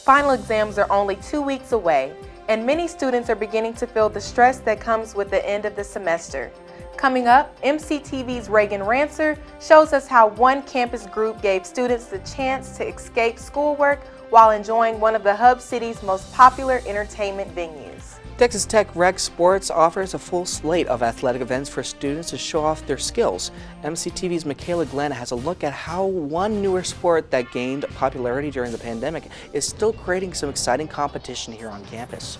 Final exams are only 2 weeks away, and many students are beginning to feel the stress that comes with the end of the semester. Coming up, MCTV's Reagan Rancer shows us how one campus group gave students the chance to escape schoolwork while enjoying one of the Hub City's most popular entertainment venues. Texas Tech Rec Sports offers a full slate of athletic events for students to show off their skills. MCTV's MaKayla Glenn has a look at how one newer sport that gained popularity during the pandemic is still creating some exciting competition here on campus.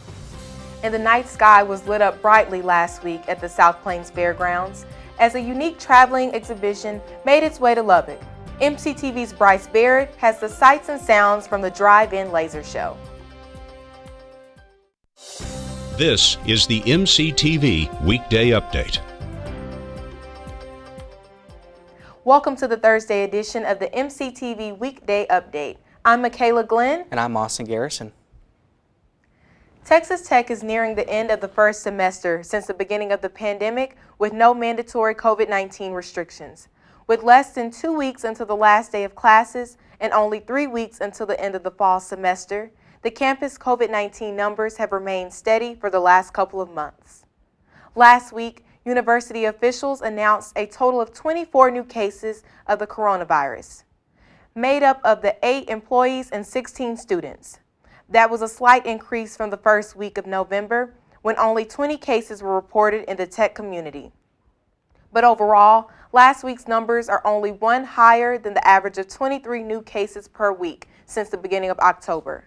And the night sky was lit up brightly last week at the South Plains Fairgrounds as a unique traveling exhibition made its way to Lubbock. MCTV's Bryce Barrett has the sights and sounds from the drive-in laser show. This is the MCTV Weekday Update. Welcome to the Thursday edition of the MCTV Weekday Update. I'm MaKayla Glenn. And I'm Austin Garrison. Texas Tech is nearing the end of the first semester since the beginning of the pandemic with no mandatory COVID-19 restrictions. With less than 2 weeks until the last day of classes and only 3 weeks until the end of the fall semester, the campus COVID-19 numbers have remained steady for the last couple of months. Last week, university officials announced a total of 24 new cases of the coronavirus, made up of the 8 employees and 16 students. That was a slight increase from the first week of November, when only 20 cases were reported in the tech community. But overall, last week's numbers are only one higher than the average of 23 new cases per week since the beginning of October.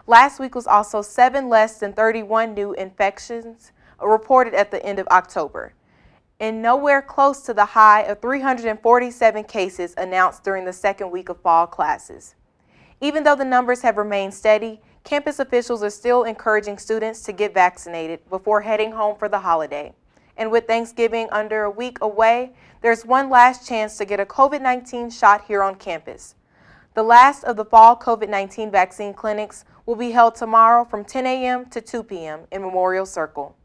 Last week was also 7 less than 31 new infections reported at the end of October, and nowhere close to the high of 347 cases announced during the second week of fall classes. Even though the numbers have remained steady, campus officials are still encouraging students to get vaccinated before heading home for the holiday. And with Thanksgiving under a week away, there's one last chance to get a COVID-19 shot here on campus. The last of the fall COVID-19 vaccine clinics will be held tomorrow from 10 a.m. to 2 p.m. in Memorial Circle.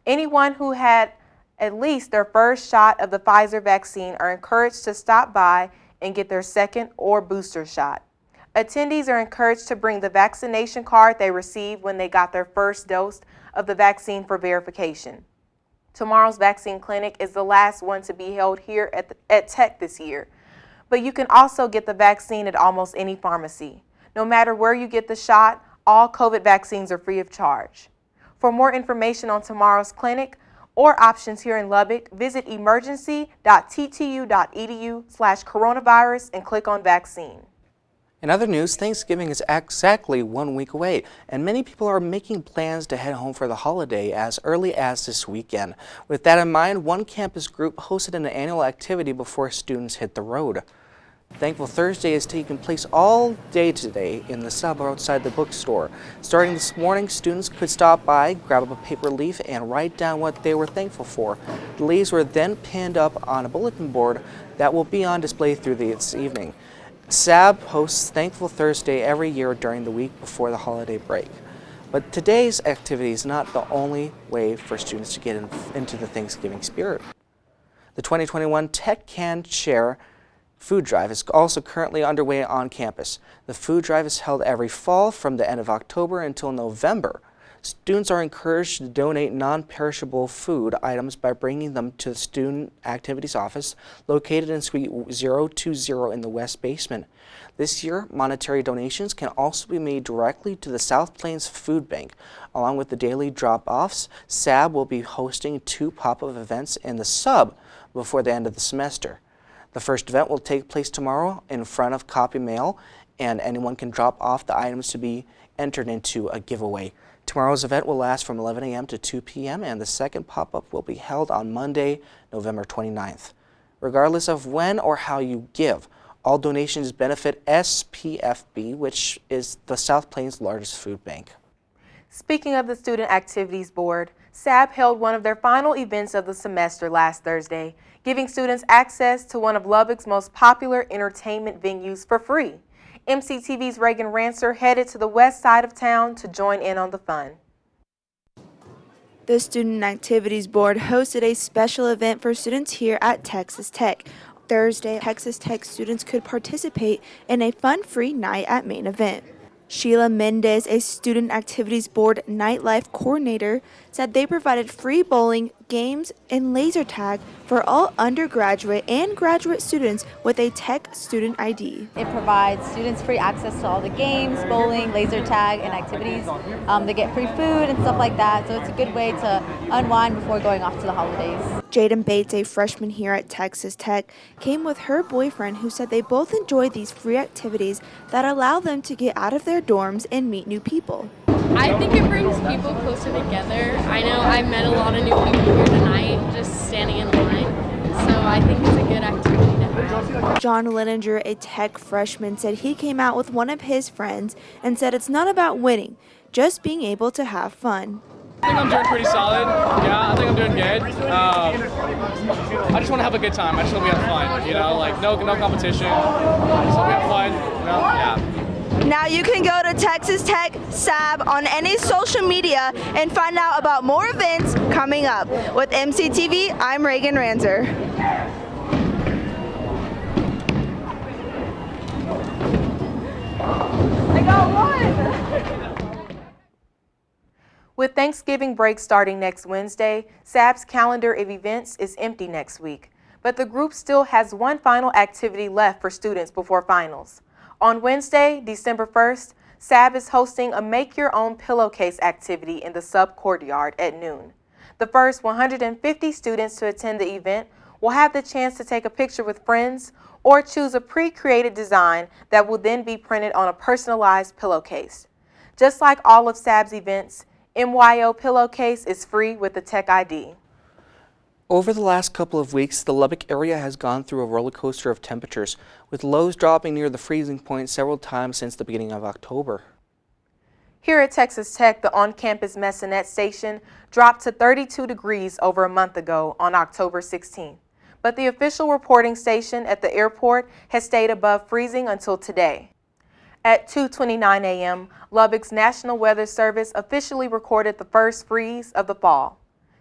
Anyone who had at least their first shot of the Pfizer vaccine are encouraged to stop by and get their second or booster shot. Attendees are encouraged to bring the vaccination card they received when they got their first dose of the vaccine for verification. Tomorrow's vaccine clinic is the last one to be held here at Tech this year, but you can also get the vaccine at almost any pharmacy. No matter where you get the shot, all COVID vaccines are free of charge. For more information on tomorrow's clinic or options here in Lubbock, visit emergency.ttu.edu/coronavirus and click on vaccine. In other news, Thanksgiving is exactly 1 week away, and many people are making plans to head home for the holiday as early as this weekend. With that in mind, one campus group hosted an annual activity before students hit the road. Thankful Thursday is taking place all day today in the sub outside the bookstore. Starting this morning, students could stop by, grab up a paper leaf, and write down what they were thankful for. The leaves were then pinned up on a bulletin board that will be on display through this evening. SAB hosts Thankful Thursday every year during the week before the holiday break. But today's activity is not the only way for students to get into the Thanksgiving spirit. The 2021 Tech Can Share food drive is also currently underway on campus. The food drive is held every fall from the end of October until November. Students are encouraged to donate non-perishable food items by bringing them to the Student Activities Office located in Suite 020 in the West Basement. This year, monetary donations can also be made directly to the South Plains Food Bank. Along with the daily drop-offs, SAB will be hosting 2 pop-up events in the sub before the end of the semester. The first event will take place tomorrow in front of Copy Mail, and anyone can drop off the items to be entered into a giveaway. Tomorrow's event will last from 11 a.m. to 2 p.m. and the second pop-up will be held on Monday, November 29th. Regardless of when or how you give, all donations benefit SPFB, which is the South Plains' largest food bank. Speaking of the Student Activities Board, SAB held one of their final events of the semester last Thursday, giving students access to one of Lubbock's most popular entertainment venues for free. MCTV's Reagan Rancer headed to the west side of town to join in on the fun. The Student Activities Board hosted a special event for students here at Texas Tech. Thursday, Texas Tech students could participate in a fun-free night at Main Event. Sheila Mendez, a Student Activities Board nightlife coordinator, said they provided free bowling, games, and laser tag for all undergraduate and graduate students with a Tech student ID. It provides students free access to all the games, bowling, laser tag, and activities. They get free food and stuff like that, so it's a good way to unwind before going off to the holidays. Jaden Bates, a freshman here at Texas Tech, came with her boyfriend, who said they both enjoy these free activities that allow them to get out of their dorms and meet new people. I think it brings people closer together. I know I met a lot of new people here tonight just standing in line, so I think it's a good activity to have. John Linninger, a Tech freshman, said he came out with one of his friends and said it's not about winning, just being able to have fun. I think I'm doing pretty solid. Yeah, I think I'm doing good. I just want to have a good time. I just want to have fun. You know, like no competition. I just want to have fun. You know, yeah. Now you can go to Texas Tech SAB on any social media and find out about more events coming up. With MCTV, I'm Reagan Ranzer. I got one! With Thanksgiving break starting next Wednesday, SAB's calendar of events is empty next week, but the group still has one final activity left for students before finals. On Wednesday, December 1st, SAB is hosting a Make Your Own Pillowcase activity in the sub courtyard at noon. The first 150 students to attend the event will have the chance to take a picture with friends or choose a pre-created design that will then be printed on a personalized pillowcase. Just like all of SAB's events, MYO Pillowcase is free with the Tech ID. Over the last couple of weeks, the Lubbock area has gone through a roller coaster of temperatures, with lows dropping near the freezing point several times since the beginning of October. Here at Texas Tech, the on-campus Messinette station dropped to 32 degrees over a month ago on October 16th. But the official reporting station at the airport has stayed above freezing until today. At 2:29 a.m., Lubbock's National Weather Service officially recorded the first freeze of the fall.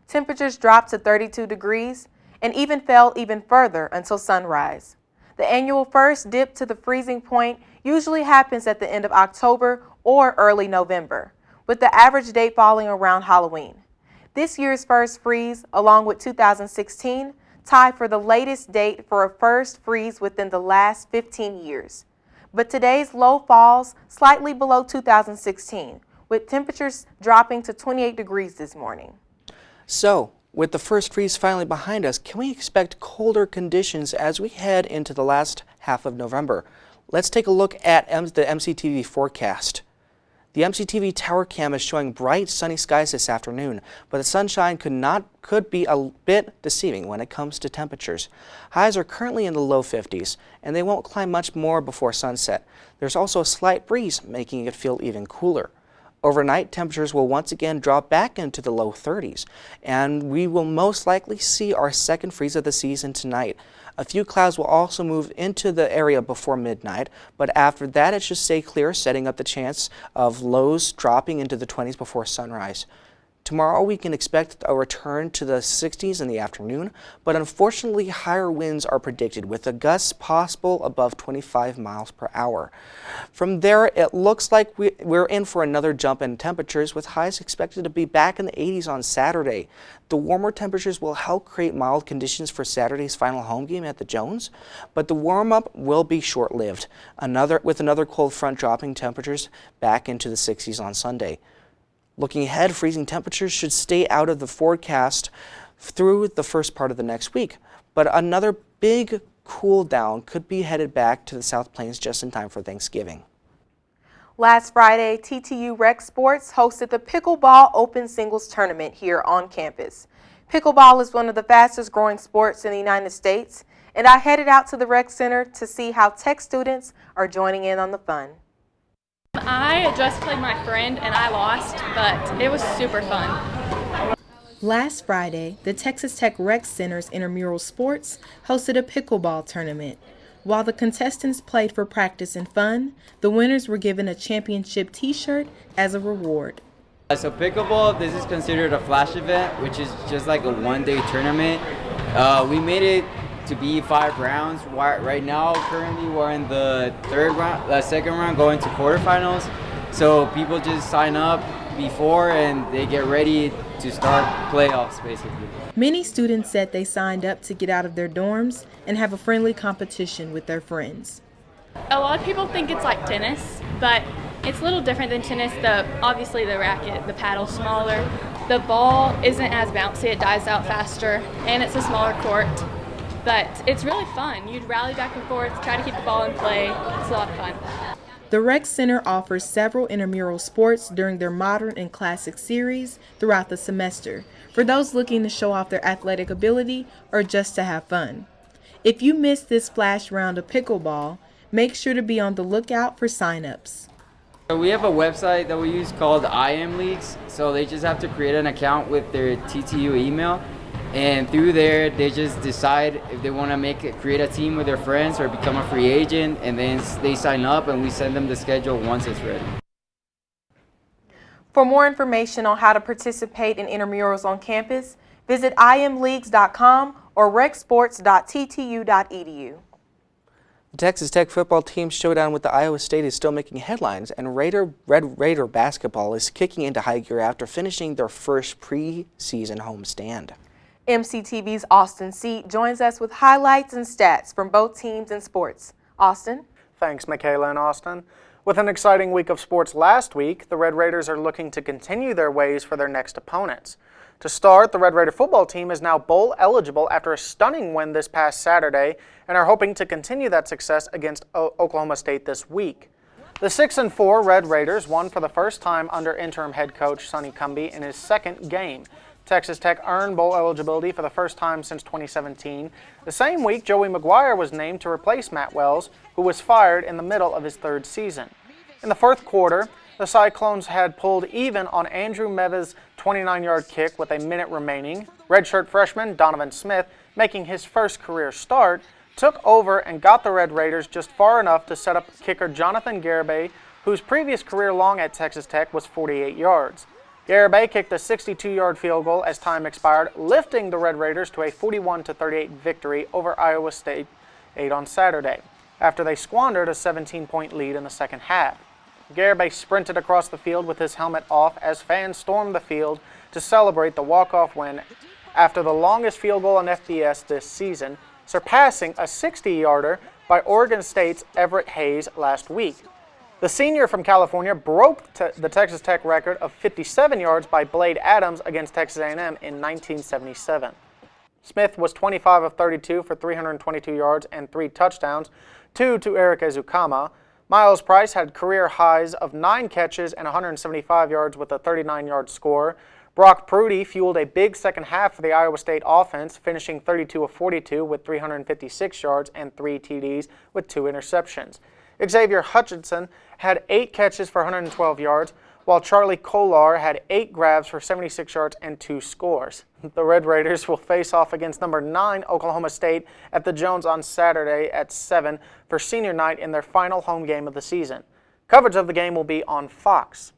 Temperatures dropped to 32 degrees and fell even further until sunrise. The annual first dip to the freezing point usually happens at the end of October or early November, with the average date falling around Halloween. This year's first freeze, along with 2016, tie for the latest date for a first freeze within the last 15 years. But today's low falls slightly below 2016, with temperatures dropping to 28 degrees this morning. So, with the first freeze finally behind us, can we expect colder conditions as we head into the last half of November? Let's take a look at the MCTV forecast. The MCTV tower cam is showing bright sunny skies this afternoon, but the sunshine could be a bit deceiving when it comes to temperatures. Highs are currently in the low 50s, and they won't climb much more before sunset. There's also a slight breeze, making it feel even cooler. Overnight, temperatures will once again drop back into the low 30s, and we will most likely see our second freeze of the season tonight. A few clouds will also move into the area before midnight, but after that it should stay clear, setting up the chance of lows dropping into the 20s before sunrise. Tomorrow we can expect a return to the 60s in the afternoon, but unfortunately higher winds are predicted with a gust possible above 25 miles per hour. From there, it looks like we're in for another jump in temperatures, with highs expected to be back in the 80s on Saturday. The warmer temperatures will help create mild conditions for Saturday's final home game at the Jones, but the warm-up will be short-lived, with another cold front dropping temperatures back into the 60s on Sunday. Looking ahead, freezing temperatures should stay out of the forecast through the first part of the next week, but another big cool down could be headed back to the South Plains just in time for Thanksgiving. Last Friday, TTU Rec Sports hosted the Pickleball Open Singles Tournament here on campus. Pickleball is one of the fastest growing sports in the United States, and I headed out to the Rec Center to see how Tech students are joining in on the fun. I just played my friend and I lost, but it was super fun. Last Friday, the Texas Tech Rec Center's intramural sports hosted a pickleball tournament. While the contestants played for practice and fun, the winners were given a championship t-shirt as a reward. So pickleball, this is considered a flash event, which is just like a one-day tournament. We made it to be 5 rounds. Right now, currently we're in the second round, going to quarterfinals. So people just sign up before and they get ready to start playoffs, basically. Many students said they signed up to get out of their dorms and have a friendly competition with their friends. A lot of people think it's like tennis, but it's a little different than tennis. Obviously the racket, the paddle's smaller. The ball isn't as bouncy, it dies out faster, and it's a smaller court. But it's really fun. You'd rally back and forth, try to keep the ball in play. It's a lot of fun. The Rec Center offers several intramural sports during their Modern and Classic series throughout the semester for those looking to show off their athletic ability or just to have fun. If you missed this splash round of pickleball, make sure to be on the lookout for sign-ups. So we have a website that we use called IM Leagues. So they just have to create an account with their TTU email. And through there, they just decide if they want to create a team with their friends or become a free agent, and then they sign up and we send them the schedule once it's ready. For more information on how to participate in intramurals on campus, visit imleagues.com or recsports.ttu.edu. The Texas Tech football team's showdown with the Iowa State is still making headlines, and Red Raider basketball is kicking into high gear after finishing their first preseason homestand. MCTV's Austin Seat joins us with highlights and stats from both teams in sports. Austin? Thanks, MaKayla and Austin. With an exciting week of sports last week, the Red Raiders are looking to continue their ways for their next opponents. To start, the Red Raider football team is now bowl eligible after a stunning win this past Saturday and are hoping to continue that success against Oklahoma State this week. The 6-4 Red Raiders won for the first time under interim head coach Sonny Cumbie in his second game. Texas Tech earned bowl eligibility for the first time since 2017. The same week, Joey McGuire was named to replace Matt Wells, who was fired in the middle of his third season. In the fourth quarter, the Cyclones had pulled even on Andrew Meva's 29-yard kick with a minute remaining. Redshirt freshman Donovan Smith, making his first career start, took over and got the Red Raiders just far enough to set up kicker Jonathan Garrison, whose previous career long at Texas Tech was 48 yards. Garrison kicked a 62-yard field goal as time expired, lifting the Red Raiders to a 41-38 victory over Iowa State on Saturday, after they squandered a 17-point lead in the second half. Garrison sprinted across the field with his helmet off as fans stormed the field to celebrate the walk-off win after the longest field goal in FBS this season, surpassing a 60-yarder by Oregon State's Everett Hayes last week. The senior from California broke the Texas Tech record of 57 yards by Blade Adams against Texas A&M in 1977. Smith was 25 of 32 for 322 yards and 3 touchdowns, 2 to Eric Ezukama. Miles Price had career highs of 9 catches and 175 yards with a 39-yard score. Brock Prudy fueled a big second half for the Iowa State offense, finishing 32 of 42 with 356 yards and 3 TDs with 2 interceptions. Xavier Hutchinson had 8 catches for 112 yards, while Charlie Kolar had 8 grabs for 76 yards and 2 scores. The Red Raiders will face off against number 9 Oklahoma State at the Jones on Saturday at 7 for senior night in their final home game of the season. Coverage of the game will be on Fox.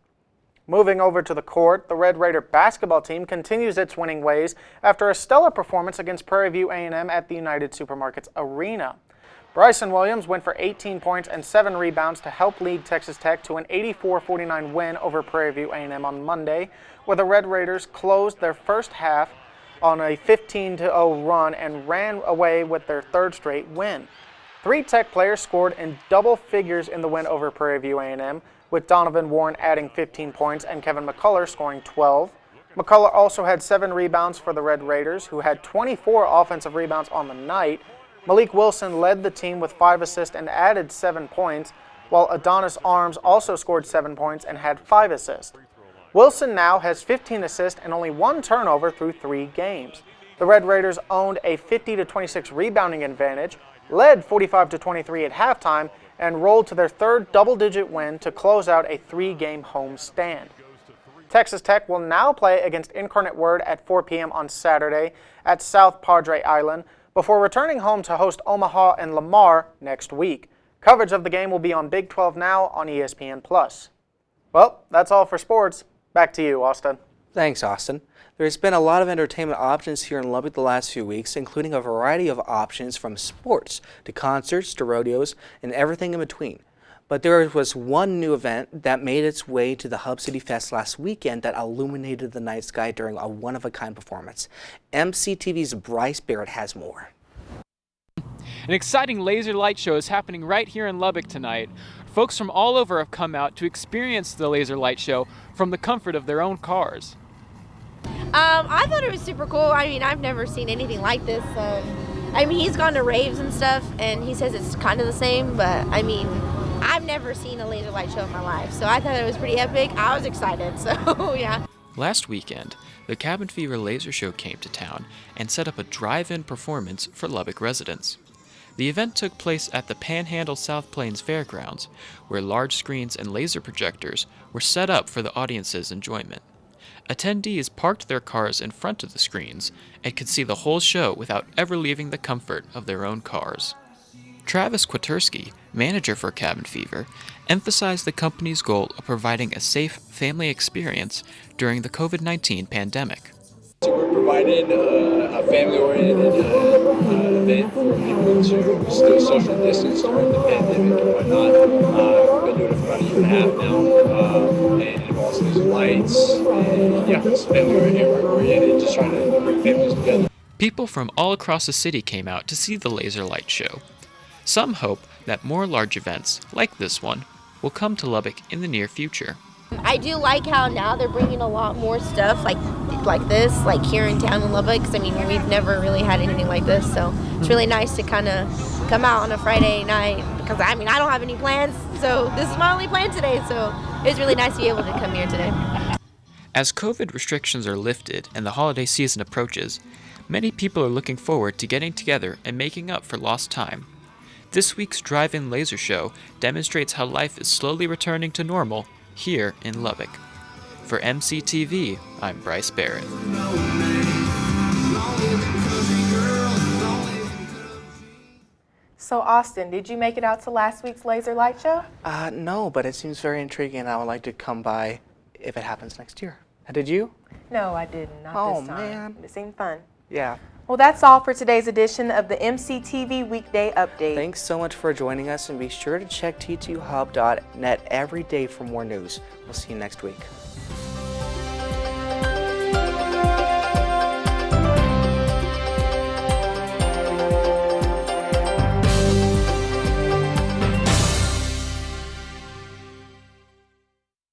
Moving over to the court, the Red Raider basketball team continues its winning ways after a stellar performance against Prairie View A&M at the United Supermarkets Arena. Bryson Williams went for 18 points and 7 rebounds to help lead Texas Tech to an 84-49 win over Prairie View A&M on Monday, where the Red Raiders closed their first half on a 15-0 run and ran away with their third straight win. 3 Tech players scored in double figures in the win over Prairie View A&M, with Donovan Warren adding 15 points and Kevin McCullough scoring 12. McCullough also had 7 rebounds for the Red Raiders, who had 24 offensive rebounds on the night. Malik Wilson led the team with 5 assists and added 7 points, while Adonis Arms also scored 7 points and had 5 assists. Wilson now has 15 assists and only 1 turnover through 3 games. The Red Raiders owned a 50-26 rebounding advantage, led 45-23 at halftime, and rolled to their third double-digit win to close out a 3-game home stand. Texas Tech will now play against Incarnate Word at 4 p.m. on Saturday at South Padre Island, before returning home to host Omaha and Lamar next week. Coverage of the game will be on Big 12 Now on ESPN+. Well, that's all for sports. Back to you, Austin. Thanks, Austin. There's been a lot of entertainment options here in Lubbock the last few weeks, including a variety of options from sports to concerts to rodeos and everything in between. But there was one new event that made its way to the Hub City Fest last weekend that illuminated the night sky during a one-of-a-kind performance. MCTV's Bryce Barrett has more. An exciting laser light show is happening right here in Lubbock tonight. Folks from all over have come out to experience the laser light show from the comfort of their own cars. I thought it was super cool. I mean, I've never seen anything like this. I mean, he's gone to raves and stuff, and he says it's kind of the same, but I mean, I've never seen a laser light show in my life, so I thought it was pretty epic. I was excited, so yeah. Last weekend, the Cabin Fever Laser Show came to town and set up a drive-in performance for Lubbock residents. The event took place at the Panhandle South Plains Fairgrounds, where large screens and laser projectors were set up for the audience's enjoyment. Attendees parked their cars in front of the screens and could see the whole show without ever leaving the comfort of their own cars. Travis Kwaterski, manager for Cabin Fever, emphasized the company's goal of providing a safe family experience during the COVID-19 pandemic. So we're providing a family-oriented event for people to stay social distance during the pandemic and whatnot. We've been doing it for about a year and a half now, and it involves using lights, and yeah, it's family-oriented, just trying to bring families together. People from all across the city came out to see the laser light show. Some hope that more large events, like this one, will come to Lubbock in the near future. I do like how now they're bringing a lot more stuff like this, like here in town in Lubbock, 'cause I mean, we've never really had anything like this, so it's really nice to kind of come out on a Friday night, because I mean, I don't have any plans, so this is my only plan today, so it's really nice to be able to come here today. As COVID restrictions are lifted and the holiday season approaches, many people are looking forward to getting together and making up for lost time. This week's drive-in laser show demonstrates how life is slowly returning to normal here in Lubbock. For MCTV, I'm Bryce Barrett. So Austin, did you make it out to last week's laser light show? No, but it seems very intriguing and I would like to come by if it happens next year. Did you? No, I didn't. Not this time. Man. It seemed fun. Yeah. Well, that's all for today's edition of the MCTV Weekday Update. Thanks so much for joining us, and be sure to check t2hub.net every day for more news. We'll see you next week.